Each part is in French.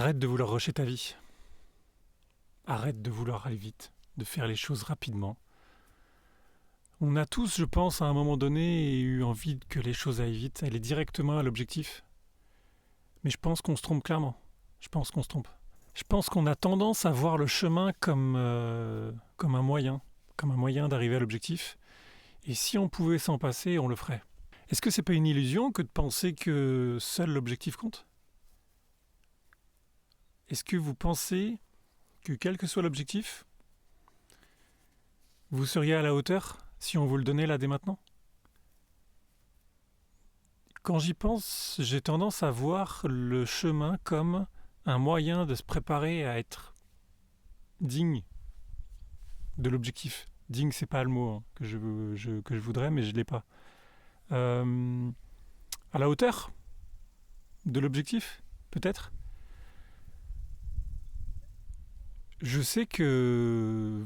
Arrête de vouloir rusher ta vie. Arrête de vouloir aller vite, de faire les choses rapidement. On a tous, je pense, à un moment donné, eu envie que les choses aillent vite, aller directement à l'objectif. Mais je pense qu'on se trompe clairement. Je pense qu'on se trompe. Je pense qu'on a tendance à voir le chemin comme un moyen d'arriver à l'objectif. Et si on pouvait s'en passer, on le ferait. Est-ce que c'est pas une illusion que de penser que seul l'objectif compte ? Est-ce que vous pensez que quel que soit l'objectif, vous seriez à la hauteur si on vous le donnait là dès maintenant ? Quand j'y pense, j'ai tendance à voir le chemin comme un moyen de se préparer à être digne de l'objectif. Digne, c'est pas le mot que je voudrais, mais je l'ai pas. À la hauteur de l'objectif, peut-être. Je sais que,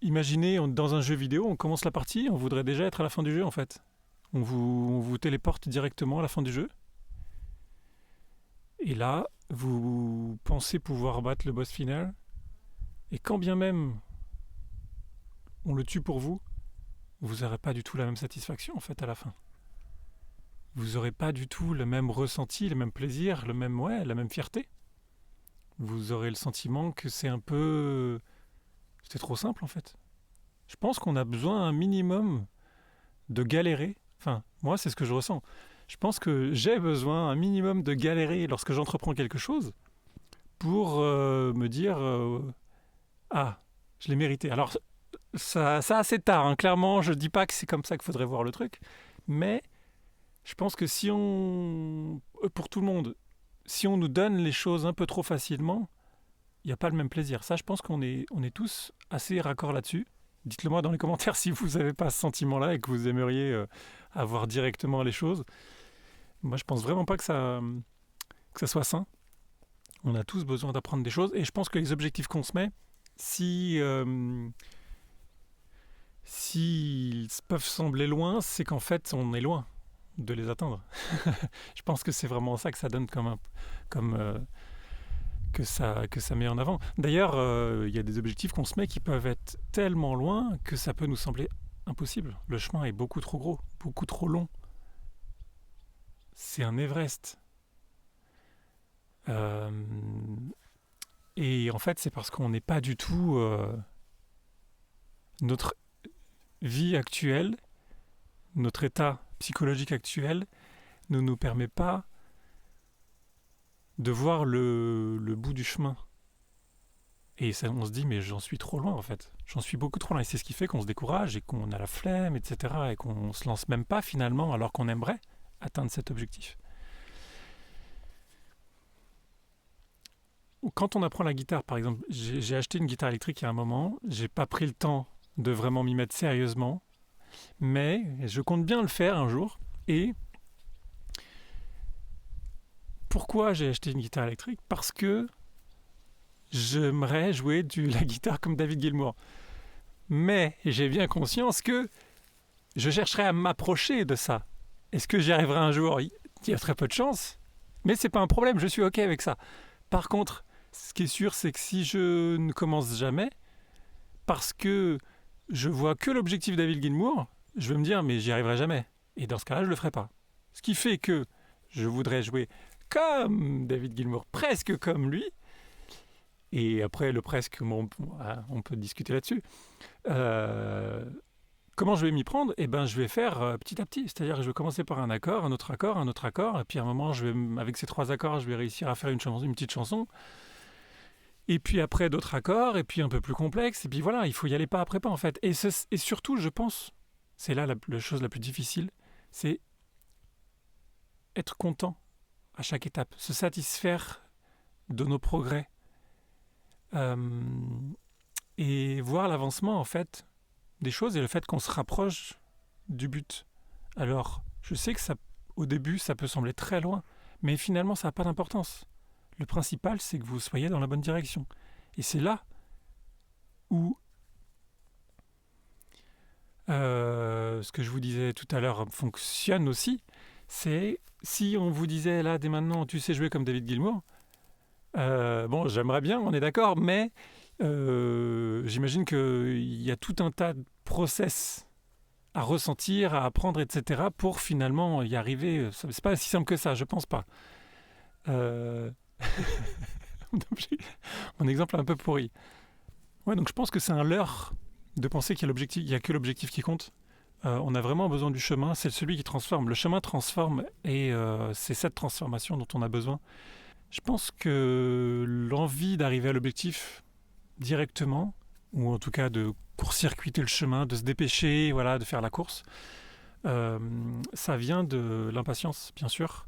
imaginez dans un jeu vidéo, on commence la partie, on voudrait déjà être à la fin du jeu en fait. On vous téléporte directement à la fin du jeu. Et là, vous pensez pouvoir battre le boss final. Et quand bien même on le tue pour vous, vous n'aurez pas du tout la même satisfaction en fait à la fin. Vous n'aurez pas du tout le même ressenti, le même plaisir, la même fierté. Vous aurez le sentiment que c'était trop simple en fait. Je pense qu'on a besoin un minimum de galérer. Enfin, moi c'est ce que je ressens. Je pense que j'ai besoin un minimum de galérer lorsque j'entreprends quelque chose pour me dire ah, je l'ai mérité. Alors ça assez tard, hein. Clairement, je dis pas que c'est comme ça qu'il faudrait voir le truc, mais je pense que pour tout le monde, si on nous donne les choses un peu trop facilement, il n'y a pas le même plaisir. Ça, je pense qu'on est tous assez raccord là-dessus. Dites-le moi dans les commentaires si vous n'avez pas ce sentiment-là et que vous aimeriez avoir directement les choses. Moi, je pense vraiment pas que ça soit sain. On a tous besoin d'apprendre des choses. Et je pense que les objectifs qu'on se met, s'ils peuvent sembler loin, c'est qu'en fait, on est loin de les atteindre. Je pense que c'est vraiment ça que ça donne que ça met en avant. D'ailleurs, il y a des objectifs qu'on se met qui peuvent être tellement loin que ça peut nous sembler impossible. Le chemin est beaucoup trop gros, beaucoup trop long. C'est un Everest. Et en fait, c'est parce qu'on n'est pas du tout... notre vie actuelle, notre état psychologique actuel ne nous permet pas de voir le bout du chemin. Et ça, on se dit, mais j'en suis trop loin en fait. J'en suis beaucoup trop loin. Et c'est ce qui fait qu'on se décourage et qu'on a la flemme, etc. Et qu'on se lance même pas finalement alors qu'on aimerait atteindre cet objectif. Quand on apprend la guitare, par exemple, j'ai acheté une guitare électrique il y a un moment. J'ai pas pris le temps de vraiment m'y mettre sérieusement. Mais je compte bien le faire un jour. Et pourquoi j'ai acheté une guitare électrique ? Parce que j'aimerais jouer la guitare comme David Gilmour. Mais j'ai bien conscience que je chercherai à m'approcher de ça. Est-ce que j'y arriverai un jour ? Il y a très peu de chance. Mais c'est pas un problème, je suis OK avec ça. Par contre, ce qui est sûr, c'est que si je ne commence jamais, parce que je vois que l'objectif David Gilmour, je vais me dire, mais j'y arriverai jamais. Et dans ce cas-là, je le ferai pas. Ce qui fait que je voudrais jouer comme David Gilmour, presque comme lui. Et après, le presque, on peut discuter là-dessus. Comment je vais m'y prendre ? Eh ben, je vais faire petit à petit. C'est-à-dire que je vais commencer par un accord, un autre accord, un autre accord. Et puis à un moment, avec ces 3 accords, je vais réussir à faire une petite chanson. Et puis après, d'autres accords, et puis un peu plus complexe. Et puis voilà, il faut y aller pas après pas, en fait. Et surtout, je pense, c'est là la chose la plus difficile, c'est être content à chaque étape. Se satisfaire de nos progrès. Et voir l'avancement, en fait, des choses et le fait qu'on se rapproche du but. Alors, je sais que au début, ça peut sembler très loin, mais finalement, ça n'a pas d'importance. Le principal, c'est que vous soyez dans la bonne direction. Et c'est là où ce que je vous disais tout à l'heure fonctionne aussi. C'est si on vous disait là, dès maintenant, tu sais jouer comme David Gilmour, Bon, j'aimerais bien, on est d'accord, mais j'imagine qu'il y a tout un tas de process à ressentir, à apprendre, etc., pour finalement y arriver. C'est pas si simple que ça, je pense pas. Euh, Mon exemple est un peu pourri. Ouais, donc je pense que c'est un leurre de penser qu'il y a que l'objectif qui compte. On a vraiment besoin du chemin, c'est celui qui transforme. Le chemin transforme et c'est cette transformation dont on a besoin. Je pense que l'envie d'arriver à l'objectif directement, ou en tout cas de court-circuiter le chemin, de se dépêcher, voilà, de faire la course, ça vient de l'impatience, bien sûr,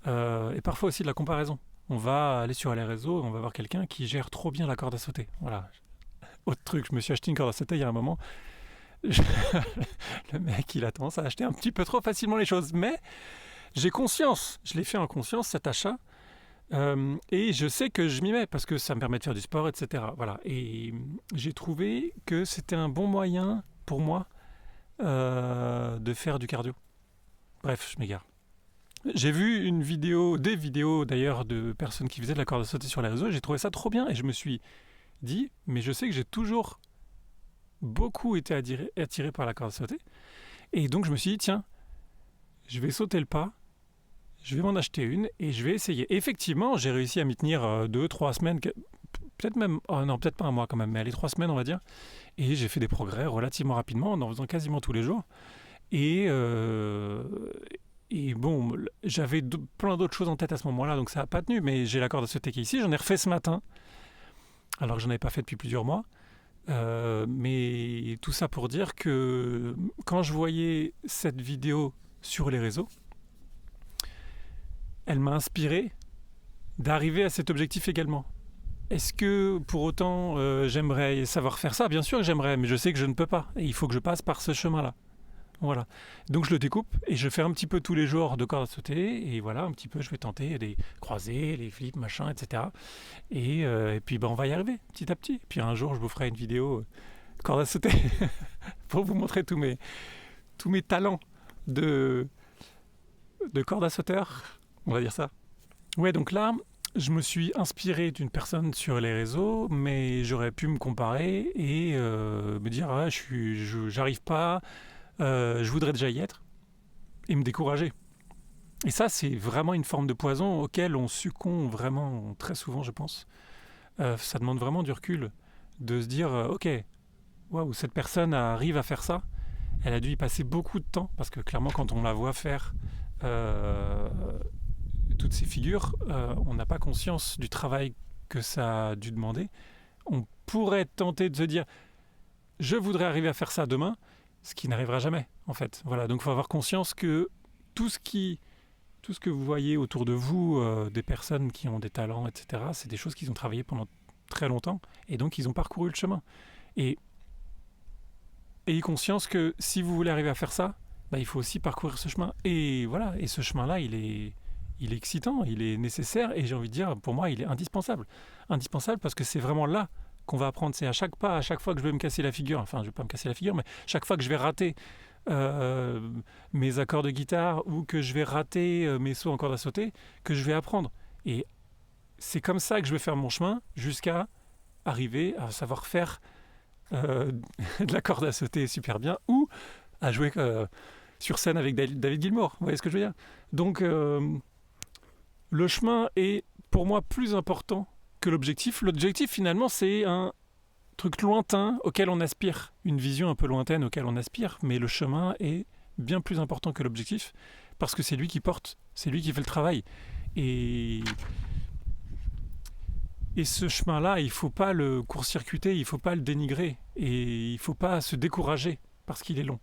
et parfois aussi de la comparaison. On va aller sur les réseaux, on va voir quelqu'un qui gère trop bien la corde à sauter. Voilà. Autre truc, je me suis acheté une corde à sauter il y a un moment. Je- Le mec, il a tendance à acheter un petit peu trop facilement les choses, mais j'ai conscience, je l'ai fait en conscience cet achat. Et je sais que je m'y mets parce que ça me permet de faire du sport, etc. Voilà. Et j'ai trouvé que c'était un bon moyen pour moi de faire du cardio. Bref, je m'égare. J'ai vu des vidéos d'ailleurs de personnes qui faisaient de la corde à sauter sur les réseaux. J'ai trouvé ça trop bien et je me suis dit, mais je sais que j'ai toujours beaucoup été attiré par la corde à sauter. Et donc je me suis dit, tiens, je vais sauter le pas. Je vais m'en acheter une et je vais essayer. Effectivement, j'ai réussi à m'y tenir 2, 3 semaines, peut-être même, oh non, peut-être pas un mois quand même, mais allez, 3 semaines, on va dire. Et j'ai fait des progrès relativement rapidement en faisant quasiment tous les jours. Et, euh, et bon, j'avais plein d'autres choses en tête à ce moment-là, donc ça n'a pas tenu. Mais j'ai la corde à sauter qui est ici. J'en ai refait ce matin, alors que je n'en avais pas fait depuis plusieurs mois. Mais tout ça pour dire que quand je voyais cette vidéo sur les réseaux, elle m'a inspiré d'arriver à cet objectif également. Est-ce que pour autant j'aimerais savoir faire ça? Bien sûr que j'aimerais, mais je sais que je ne peux pas. Et il faut que je passe par ce chemin-là. Voilà. Donc je le découpe et je fais un petit peu tous les jours de corde à sauter. Et voilà, un petit peu, je vais tenter des croisés, les flips, machin, etc. Et puis ben, on va y arriver petit à petit. Puis un jour, je vous ferai une vidéo corde à sauter pour vous montrer tous mes talents de, de corde à sauteur. On va dire ça. Ouais, donc là, je me suis inspiré d'une personne sur les réseaux, mais j'aurais pu me comparer et me dire ah, j'arrive pas, je voudrais déjà y être, et me décourager. Et ça, c'est vraiment une forme de poison auquel on succombe vraiment très souvent, je pense. Ça demande vraiment du recul, de se dire ok, waouh, cette personne arrive à faire ça. Elle a dû y passer beaucoup de temps, parce que clairement, quand on la voit faire euh, toutes ces figures, on n'a pas conscience du travail que ça a dû demander. On pourrait tenter de se dire je voudrais arriver à faire ça demain, ce qui n'arrivera jamais en fait. Voilà, donc il faut avoir conscience que tout ce qui tout ce que vous voyez autour de vous, des personnes qui ont des talents, etc., c'est des choses qu'ils ont travaillé pendant très longtemps et donc ils ont parcouru le chemin. Et ayez conscience que si vous voulez arriver à faire ça, bah, il faut aussi parcourir ce chemin. Et voilà, et ce chemin-là, il est excitant, il est nécessaire et j'ai envie de dire, pour moi, il est indispensable. Indispensable parce que c'est vraiment là qu'on va apprendre. C'est à chaque pas, à chaque fois que je vais me casser la figure, enfin, je ne vais pas me casser la figure, mais chaque fois que je vais rater euh, mes accords de guitare ou que je vais rater mes sauts en corde à sauter, que je vais apprendre. Et c'est comme ça que je vais faire mon chemin jusqu'à arriver à savoir faire euh, de la corde à sauter super bien ou à jouer sur scène avec David Gilmour. Vous voyez ce que je veux dire? Donc, le chemin est pour moi plus important que l'objectif. L'objectif, finalement, c'est un truc lointain auquel on aspire, une vision un peu lointaine auquel on aspire, mais le chemin est bien plus important que l'objectif parce que c'est lui qui porte, c'est lui qui fait le travail. Et, et ce chemin-là, il ne faut pas le court-circuiter, il ne faut pas le dénigrer et il ne faut pas se décourager parce qu'il est long.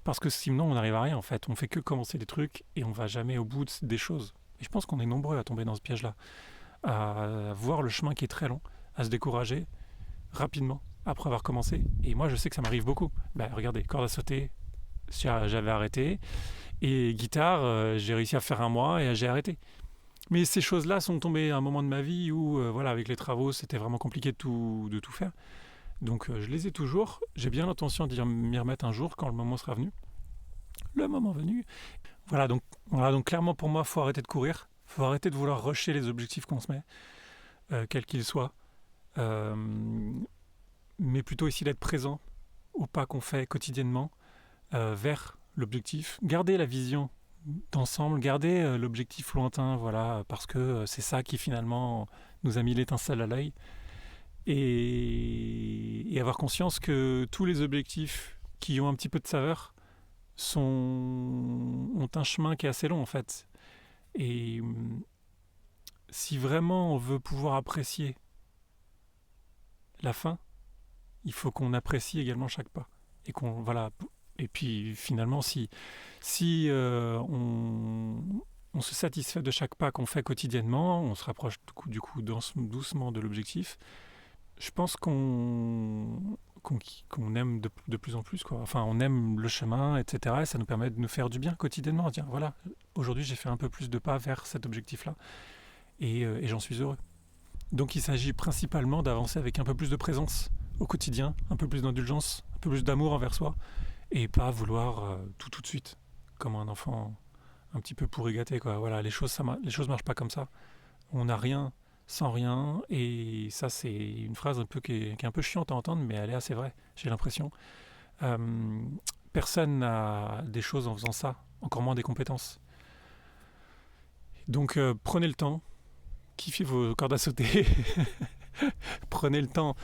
Parce que sinon, on n'arrive à rien en fait. On fait que commencer des trucs et on va jamais au bout des choses. Et je pense qu'on est nombreux à tomber dans ce piège-là, à voir le chemin qui est très long, à se décourager rapidement après avoir commencé. Et moi, je sais que ça m'arrive beaucoup. Bah, regardez, corde à sauter, j'avais arrêté. Et guitare, j'ai réussi à faire un mois et j'ai arrêté. Mais ces choses-là sont tombées à un moment de ma vie où, voilà, avec les travaux, c'était vraiment compliqué de tout faire. Donc, je les ai toujours. J'ai bien l'intention d'y m'y remettre un jour quand le moment sera venu. Le moment venu. Voilà, donc clairement pour moi, il faut arrêter de courir. Il faut arrêter de vouloir rusher les objectifs qu'on se met. quel qu'il soit, euh, mais plutôt essayer d'être présent au pas qu'on fait quotidiennement vers l'objectif. Garder la vision d'ensemble, garder l'objectif lointain, voilà, parce que c'est ça qui finalement nous a mis l'étincelle à l'œil. Et avoir conscience que tous les objectifs qui ont un petit peu de saveur ont un chemin qui est assez long en fait. Et si vraiment on veut pouvoir apprécier la fin, il faut qu'on apprécie également chaque pas. Et qu'on voilà. Et puis finalement, si on se satisfait de chaque pas qu'on fait quotidiennement, on se rapproche du coup doucement de l'objectif. Je pense qu'on aime de plus en plus, quoi. Enfin, on aime le chemin, etc. Et ça nous permet de nous faire du bien quotidiennement. Dire, voilà, aujourd'hui j'ai fait un peu plus de pas vers cet objectif-là. Et j'en suis heureux. Donc il s'agit principalement d'avancer avec un peu plus de présence au quotidien, un peu plus d'indulgence, un peu plus d'amour envers soi, et pas vouloir tout de suite, comme un enfant un petit peu pourri gâté, quoi. Voilà, les choses marchent pas comme ça. On n'a rien sans rien, et ça c'est une phrase un peu qui est un peu chiante à entendre, mais elle est assez vraie, j'ai l'impression. Euh, Personne n'a des choses en faisant ça, encore moins des compétences. Donc prenez le temps, kiffez vos cordes à sauter, prenez le temps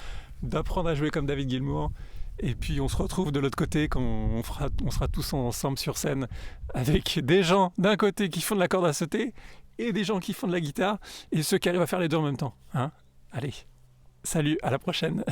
d'apprendre à jouer comme David Gilmour, et puis on se retrouve de l'autre côté quand on sera tous ensemble sur scène avec des gens d'un côté qui font de la corde à sauter et des gens qui font de la guitare et ceux qui arrivent à faire les deux en même temps. Hein. Allez, salut, à la prochaine.